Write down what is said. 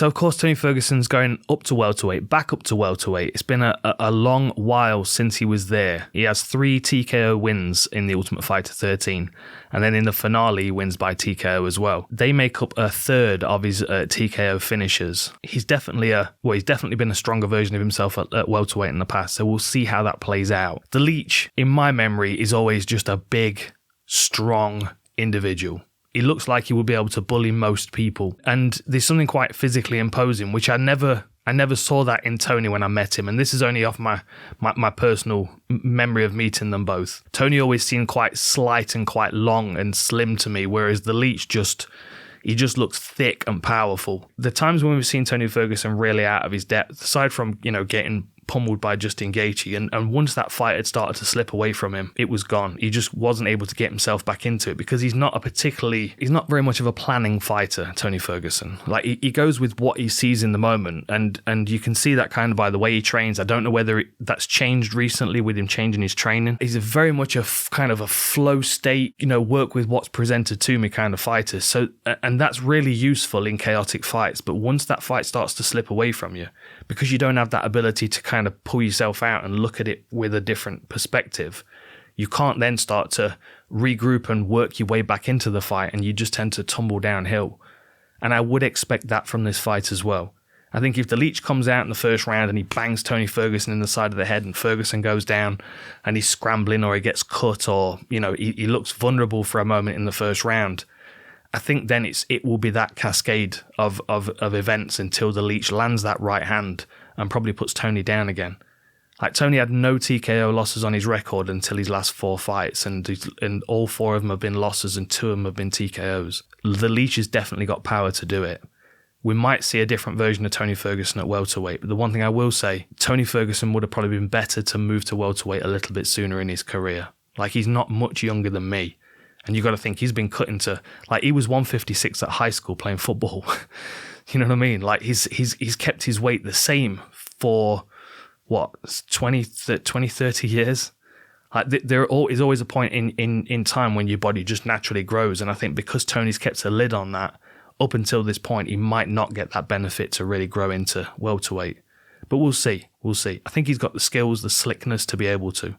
So, of course, Tony Ferguson's going up to welterweight, back up to welterweight. It's been a long while since he was there. He has 3 TKO wins in the Ultimate Fighter 13. And then in the finale, he wins by TKO as well. They make up a third of his TKO finishers. He's definitely been a stronger version of himself at welterweight in the past. So we'll see how that plays out. The Leech, in my memory, is always just a big, strong individual. He looks like he will be able to bully most people. And there's something quite physically imposing, which I never saw that in Tony when I met him. And this is only off my personal memory of meeting them both. Tony always seemed quite slight and quite long and slim to me, whereas the Leech he just looks thick and powerful. The times when we've seen Tony Ferguson really out of his depth, aside from, getting pummeled by Justin Gaethje, and once that fight had started to slip away from him, it was gone. He just wasn't able to get himself back into it because he's not very much of a planning fighter, Tony Ferguson. Like he goes with what he sees in the moment, and you can see that kind of by the way he trains. I don't know whether that's changed recently with him changing his training. He's very much a kind of a flow state, work with what's presented to me kind of fighter. So, and that's really useful in chaotic fights. But once that fight starts to slip away from you, because you don't have that ability to kind of pull yourself out and look at it with a different perspective, you can't then start to regroup and work your way back into the fight, and you just tend to tumble downhill. And I would expect that from this fight as well. I think if the Leech comes out in the first round and he bangs Tony Ferguson in the side of the head and Ferguson goes down and he's scrambling or he gets cut or, he looks vulnerable for a moment in the first round, I think then it will be that cascade of events until the Leech lands that right hand and probably puts Tony down again. Like Tony had no TKO losses on his record until his last 4 fights, and all 4 of them have been losses and 2 of them have been TKOs. The Leech has definitely got power to do it. We might see a different version of Tony Ferguson at welterweight, but the one thing I will say, Tony Ferguson would have probably been better to move to welterweight a little bit sooner in his career. Like, he's not much younger than me. And you got to think he's been cut into, like, he was 156 at high school playing football. You know what I mean? Like, he's kept his weight the same for, 20, 30 years? Like, there is always a point in time when your body just naturally grows. And I think because Tony's kept a lid on that, up until this point, he might not get that benefit to really grow into welterweight. But we'll see. I think he's got the skills, the slickness to be able to.